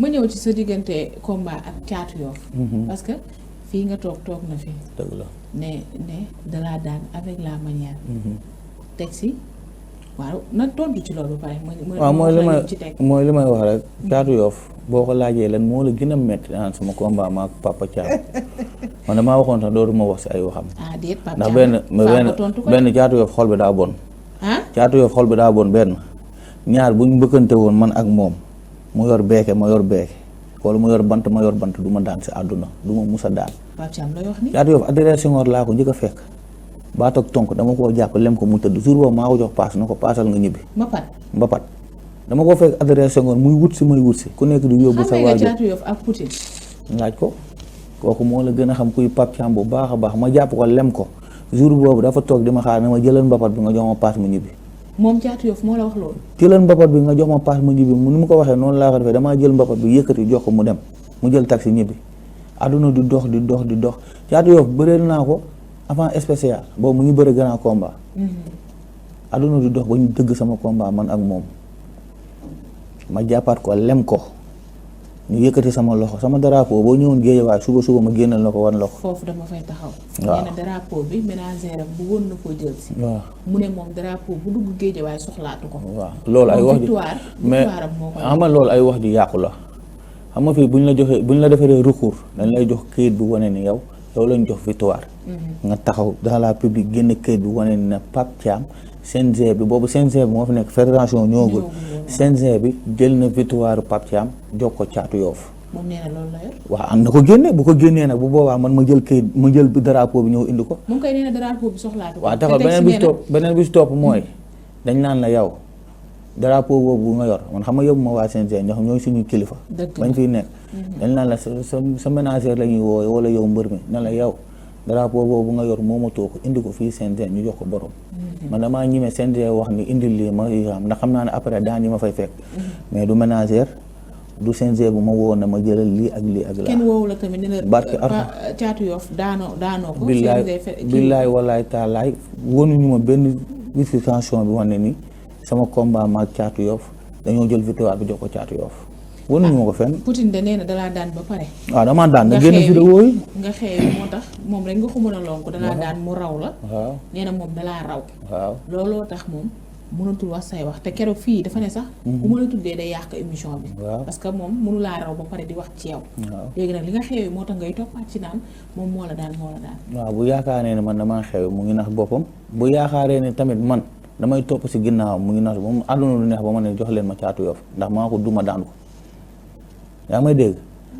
ma ñëw ci sa diggante combat ak Caatu Yoff. parce que fii nga toog na fi. dëgg la ne dalaa daan avec la manière. teg si waaw na tontu ci loolu ba pare. waaw mooy li may wax rek. Caatu Yoff boo ko laajee lan moo la gën a métti naan sama combat ma ak Papa Thiam man damaa waxoon sax dootuma wax si ay waxam. ah déet Papa ndax Thiam benn Caatu Yoff xol bi daa bon. Caatu Yoff xol bi daa bon benn ñaar buñ mbëkkante woon man ak moom mu yor beeke ma yor beeke wala mu yor bant ma yor bant du ma daan si àdduna du ma mus a daan. Papa Thiam lay wax ni Caatu Yoff adresse Senghor laa ko njëkk a fekk baat ak tonk dama koo jàpp lem ko mu tëdd jour boobu maa ko jox paas na ko paasal nga ñibbi. Mbapat dama ko fekk adresse Senghor muy wut si may wut si ku nekk di yóbbu sa waajur. Caatu Yoff ak Poutine. laaj ko kooku moo la gën a xam kuy Pape Thiam bu baax a baax ma jàpp ko lem ko jour boobu dafa toog di ma xaar ne ma jëlal mbapat bi nga jox ma paas mu ñibbi. moom Caatu Yoff moo la wax loolu. jëlal mbapat bi nga jox ma paas mu ñibbi ni mu ko waxee noonu laa ko defee damaa jël mbapat bi yëkkati jox ko mu dem mu jël taxi ñibbi àdduna di dox di dox di dox Caatu Yoff bëreel naa ko avant spécial boobu mu ngi bëri grand combat. àdduna di dox ba ñu dëgg sama combat man ak moom ma jàppaat ko lem ko ñu yëkkati sama loxo sama drapeau boo ñëwoon Géejawaay suba ma génnal na ko wan loxo. foofu dama fay taxaw. waaw nee na drapeau bi ménagère bëggoon na koo jël si. waaw mu ne moom drapeau bu dugg Géejawaay soxlaatu ko. waaw loolu ay wax ji mais xam nga loolu ay wax ji yàqu la xam nga fii buñ la defaree recours dañ lay jox këyit bi wane ni yow lañ jox victoire. nga taxaw dans la public génn këyit bi wane ni na Pape Thiam CNG bi boobu CNG bi moo fi nekk fédération ñëwagul. CNG bi jël na victoire Pape Thiam jox ko Caatu Yoff. moom nee na loolu la yor. waaw am na ko génne bu ko génnee nag bu boobaa man ma jël këyit ma jël drapeau bi ñëw indi ko. moom kay nee na drapeau bi soxlaatu ko. waaw taxaw beneen bi si topp mooy dañ naan la yow drapeau boobu nga yor man xam nga yóbbu ma waa CNG ndax ñooy suñu kilifa. bañ fiy nekk. dañ naan la sa ménagère la ñuy woowe wala yow mbër mi ne la yow drapeau boobu nga yor moomatoo ko indi ko fii CNG ñu jox ko borom. man damaa ñime CNG wax ni indil lii ma xam ndax xam naa ne après daan yi ma fay fekk. mais du ménagère du CNG bu ma woo na ma jëlal lii ak lii ak laa. kenn woowu la tamit ne la Caatu Yoff daanoo ko. billaay wallaay taalaay wonuñu ma benn justification bi wane ni sama combat ma ak Caatu Yoff dañoo jël victoire bi jox ko Caatu Yoff wonuñu ma ko fenn. Poutine de nee na dalaa daan ba pare. waaw damaa daan da génn vidéo yi nga xeewi moo tax moom rek nga ko mën a lonk dalaa daan mu raw la. waaw nee na moom dalaa raw. waaw looloo tax moom mënatul wax say wax te keroog fii dafa ne sax. bu ma la tuddee day yàq émission bi. waaw parce que moom mënu laa raw ba pare di wax ci yow. waaw léegi nag li nga xeewi moo tax ngay toppaat ci naan moom moo la daan. waaw bu yaakaaree ne man damaa xew mu ngi nax boppam bu yaakaaree ne tamit man damay topp si ginnaaw mu ngi nax moom àdduna lu neex ba ma ne jox leen ma Caatu Yoff ndax maa ko duma daan ko yaa may dégg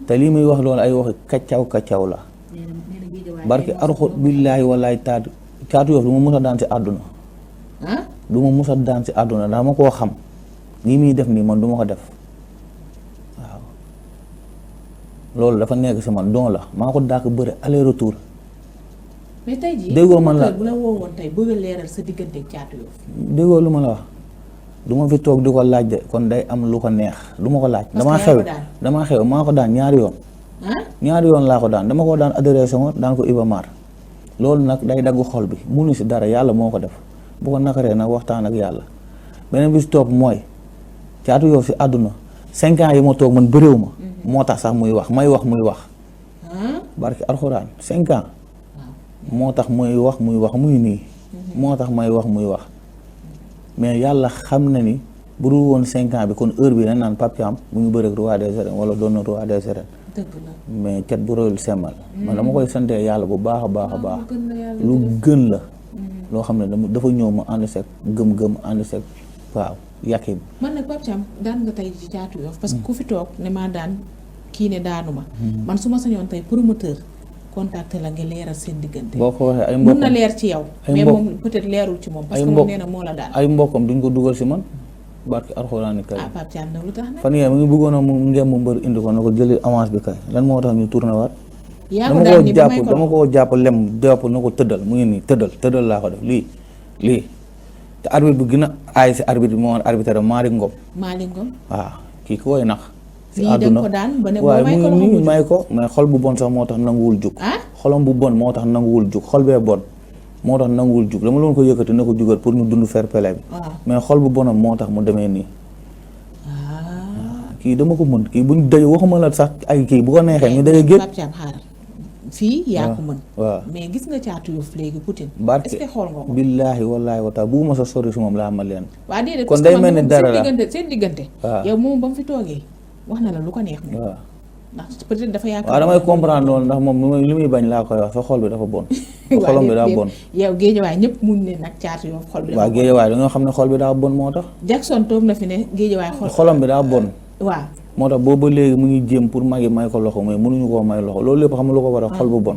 te lii muy wax loolu ay waxi kaccaw la barki arxu billaahi wallaahi Caatu Yoff du ma mus a daan si àdduna du ma mus a daan si àdduna dama koo xam lii muy def nii man du ma ko def waaw loolu dafa nekk si man don la maa ko dàq bëri aller retour. mais tey jii déggoo man la bu la woowoon tey bëgg a leeral sa diggante ak Caatu Yoff. déggoo lu ma la wax du ma fi toog di ko laaj de kon day am lu ko neex du ma ko laaj. damaa xew maa ko daan ñaari yoon. ñaari yoon laa ko daan dama ko daan adressé woon daan ko Iba Mar loolu nag day daggu xol bi munu si dara yàlla moo ko def bu ko nakaree nag waxtaan ak yàlla beneen bi si topp mooy Caatu Yoff si àdduna 5 ans yi ma toog man bëréew ma moo tax sax muy wax may wax muy wax barki alxuraan 5 ans moo tax muy wax muy nii moo tax may wax muy wax mais yàlla xam na ni bu dul woon 5 ans bi kon heure bi dañ naan Pape Thiam mu ngi bëre ak roi des arènes wala doon na roi des arènes mais cat bu rëyul semmal man dama koy sante yàlla bu baax a baax lu gën la loo xam ne dafa ñëw ma ànd seeg gëm-gëm ànd seeg waaw yàqin man nag Pape Thiam daan nga tey ci Caatu Yoff parce que ku fi toog ne maa daan kii ne daanuma man su ma sañoon tey promoteur contacté la nga leeral seen diggante boo ko waxee ay mbokkam mun na leer ci yow mais moom peut-être leerul ci moom parce que moom nee na moo la daan ay mbokkam duñ ko dugal si man barki alxuraani kay Pape Thiam nag lu tax nag fan yee mu ngi bëggoon a mu ngem mu mbër indi ko na ko jëli avance bi kay lan moo tax ñu tourné waat yaa ko daan ni ba may ko dama koo jàpp lem jàpp na ko tëddal mu ngi nii tëddal laa ko def lii te arbitre bi gën a aay si arbitre bi moo woon arbitre Malick Ngom waaw kii ko koy nax si àdduna waaye mu ngi nii may ko mais xol bu bon sax moo tax nanguwul jug xolam bu bon moo tax nanguwul jug xol bee bon moo tax nanguwul jug dama loon ko yëkkati na ko jugal pour ñu dund fair play bi mais xol bu bonam moo tax mu demee nii kii dama ko mën kii buñ daje waxuma la sax ay kii bu ko neexee ñu daje géej. Pape Thiam xaaral fii yaa ko mën. waaw mais gis nga Caatu Yoff léegi Poutine. barke est-ce que xool nga ko. billaahi wallaahi wa taala bu ma sa sori si moom laa ma leen. waa déedéet kon parce day que mel ni man dara la seen diggante. waaw yow moom ba mu fi toogee wax na la lu ko neex moom. waaw ndax peut-être dafa yaakaar. waaw damay comprendre loolu ndax moom li muy bañ laa koy wax sa xol bi dafa bon. xolam bi daa bon. yow Géejawaay ñëpp muñ ne nag Caatu Yoff xol bi dafa bon. waaw Géejawaay dañoo xam ne xol bi daa bon moo tax. Jackson toog na fi ne Géejawaay xolam bi daa bon. waaw moo tax boobu ba léegi mu ngi jéem pour magi may ko loxo mais mënuñu koo may loxo loolu lépp xam nga lu ko war a xol bu bon.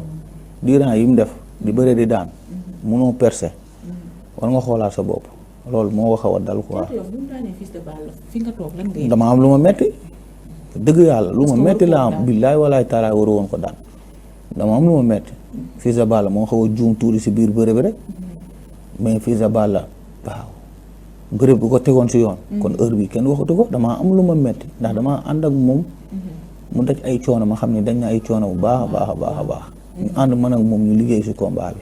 diiran yi mu def di bëre di daan mënoo percer war nga xoolaat sa bopp loolu moo ko xaw a dal quoi. Caatu Yoff bu mu daanee Fils de Balla fi nga toog lan ngay. dama am lu ma metti dëgg yàlla lu ma metti laa am billaay walaay taalaay waru woon ko daan dama am lu ma metti Fils de Balla moo xaw a juum tuuti si biir bëre bi rek mais Fils de Balla waaw bëre bu ko tegoon si yoon kon heure bi kenn waxatu ko damaa am lu ma metti ndax damaa ànd ak moom mu daj ay coono ma xam ne dañ na ay coono bu baax a baax a baax a baax ñu ànd man ak moom ñu liggéey si combat bi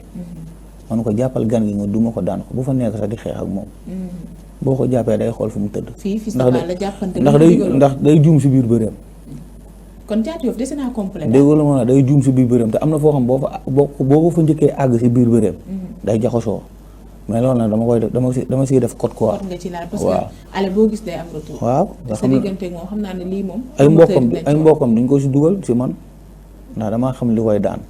man ko jàppal gan gi nga duma ko daan ko bu fa nekk sax di xeex ak moom boo ko jàppee day xool fu mu tëdd ndax day juum si biir bëreem kon Caatu Yoff dese naa complet déggoo la ma day juum si biir bëreem te am na foo xam boo ko fa njëkkee àgg si biir bëreem day jaxasoo mais loolu nag dama koy def dama siy def code quoi nga ci laal parce que ale boo gis day am retour waaw nga sa diggante moom xam naa ne lii moom ay mbokkam duñ ko si dugal si man ndax damaa xam li koy daan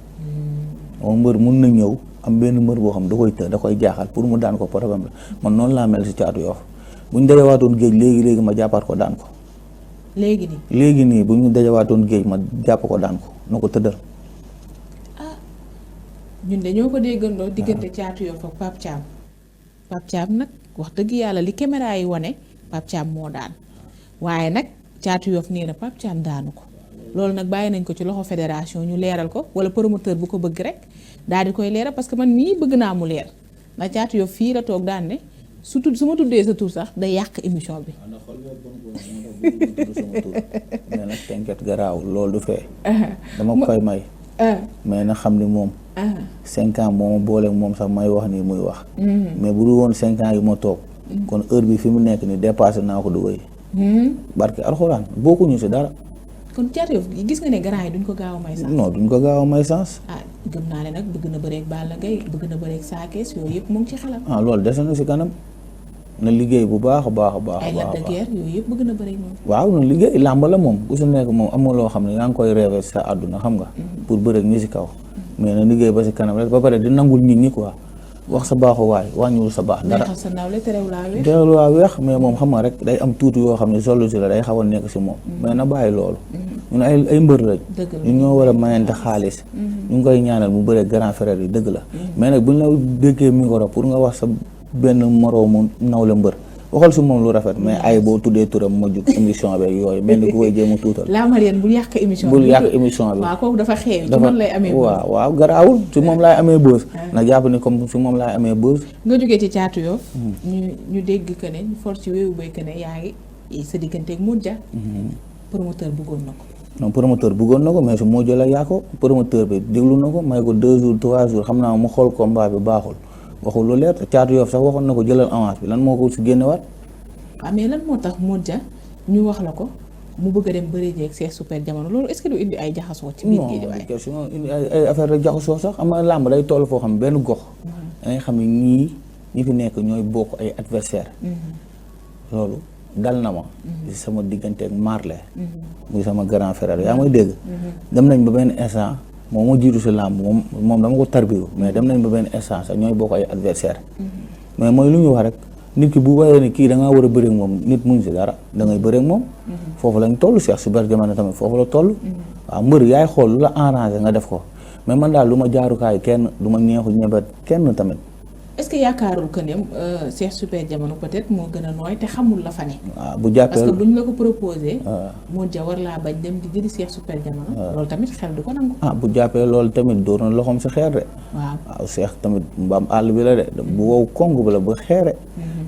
moom mbër mun na ñëw am benn mbër boo xam da koy të da koy jaaxal pour mu daan ko problème la man noonu laa mel si Caatu Yoff bu ñu dajawaatoon géej léegi ma jàppaat ko daan ko léegi nii bu ñu dajawaatoon géej ma jàpp ko daan ko na ko tëddal ñun dañoo ko déggandoo diggante Caatu Yoff ak Pape Thiam nag wax dëgg yàlla li caméra yi wane Pape Thiam moo daan waaye nag Caatu Yoff nee na Pape Thiam daanu ko loolu nag bàyyi nañ ko ci loxo fédération ñu leeral ko wala promoteur bu ko bëgg rek daal di koy leeral parce que man mii bëgg naa mu leer ndax Caatu Yoff fii la toog daan ne su ma tuddee sa tur sax day yàq émission bi. mais nag t'inquiète garaaw loolu du fee. dama koy may. mais na xam ni moom. 5 ans moo ma booleeg moom sax may wax nii muy wax. mais bu dul woon 5 ans yi ma toog. kon heure bi fi mu nekk ni dépassé naa ko du wéy. barke alxuraan bokkuñu si dara. kon Caatu Yoff gis nga ne grand yi duñ ko gaaw a may sens. non duñ ko gaaw a may sens. gëm naa ne nag bëgg na bëreeg Balla Gaye bëgg na bëreeg Sa Thiès yooyu yëpp mu ngi ci xelam. loolu des na si kanam na liggéey bu baax a baax a baax. ay Lac de Guiers yooyu yëpp bëgg na bëreeg moom. waaw na liggéey làmb la moom ku si nekk moom am nga loo xam ne yaa ngi koy rêvé sa àdduna xam nga. pour bëreeg ñi si kaw. mais na liggéey ba si kanam rek ba pare di nangul nit ñi quoi wax sa baaxu waay wàññiwul sa baax. dara neexal sa nawle terewul laa weex. terewul laa weex mais moom xam nga rek day am tuuti yoo xam ne solo si la day xaw a nekk si moom. mais na bàyyi loolu. ñun ay mbër lañ. ñun ñoo war a mayante xaalis. ñu ngi koy ñaanal mu bëree grand frère yi dëgg la. mais nag buñ la déggee micro pour nga wax sa benn moroomu nawle mbër waxal si moom lu rafet mais ay boo tuddee turam ma jug émission bi yooyu mel ni ku koy jéem a tuutal. laa Mariane bul yàq émission bi bul yàq émission bi. waaw kooku dafa xeew ci man lay amee bës. waaw garaawul si moom laay amee bës. na jàpp ni comme si moom laay amee bës. nga jógee ci Caatu Yoff. ñu dégg que ne ñu for ci wéewu béy que ne yaa ngi sa digganteeg Modja. promoteur bëggoon na ko. non promoteur bëggoon na ko mais su Modja la yaa ko promoteur bi déglu na ko may ko 2 jours 3 jours xam naa mu xool combat bi baaxul. waxul lu leer te Caatu Yoff sax waxoon na ko jëlal avance bi lan moo ko si génnewaat. waaw mais lan moo tax Modja ñu wax la ko mu bëgg a dem bëri jeeg Cheikh Super Jamono loolu est-ce que du indi ay jaxasoo ci biir Guédiawaye. non question indi ay affaire rek jaxasoo sax am na làmb day toll foo xam benn gox. da ngay xam ne ñi fi nekk ñooy bokk ay adversaire loolu dal na ma. ci sama digganteeg Marley. muy sama grand frère yaa may dégg. dem nañ ba benn instant. moom moo jiitu si làmb moom dama ko tarbiyu mais dem nañ ba benn instance ñooy bokk ay adversaire mais mooy lu ñu wax rek nit ki bu waree ni kii da ngaa war a bëreeg moom nit mun si dara da ngay bëreeg moom foofu lañ toll Cheikh Super Jamono tamit foofu la toll waaw mbër yaay xool lu la arrangé nga def ko mais man daal lu ma jaarukaay kenn du ma neexu ñebet kenn tamit. est-ce que yaakaarul que ne Cheikh Super Jamono peut-être moo gën a nooy te xamul la fa ne. waaw bu jàppee parce que buñ la ko proposé. Modja war laa bañ dem di jëli Cheikh Super Jamono. loolu tamit xel du ko nangu. bu jàppee loolu tamit dóor na loxoom si xeer de. waaw Cheikh tamit mbaam àll bi la de bu wow kong bi la ba xeere.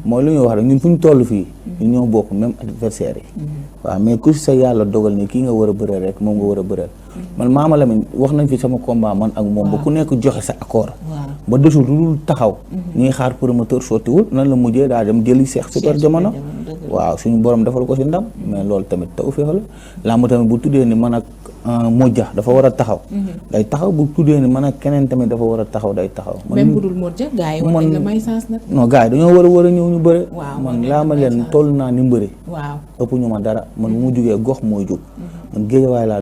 mooy lu ñuy wax rek ñun fu ñu toll fii. ñu ñoo bokk même adversaire yi. waaw mais ku si sa yàlla dogal ni kii nga war a bëreel rek moom nga war a bëreel. man Mama Lamine wax nañ fi sama combat man ak moom. ba ku nekk joxe sa accord. ba desul lu dul taxaw. ñuy xaar promoteur sottiwul nan la mujjee daa dem jëli Cheikh Super Jamono. waaw suñu borom defal ko si ndam. mais loolu tamit taw féex la làmb tamit bu tuddee ni man ak Modja dafa war a taxaw. day taxaw bu tuddee ni man ak keneen tamit dafa war a taxaw day taxaw. même bu dul Modja gars yi war nañ la may chance nag. non gars yi dañoo war a ñëw ñu bëre. waaw man laa ma leen toll naa ni mbëri. waaw ëpp ñu ma dara man bu mu jugee gox mooy jóg. man géejawaay laa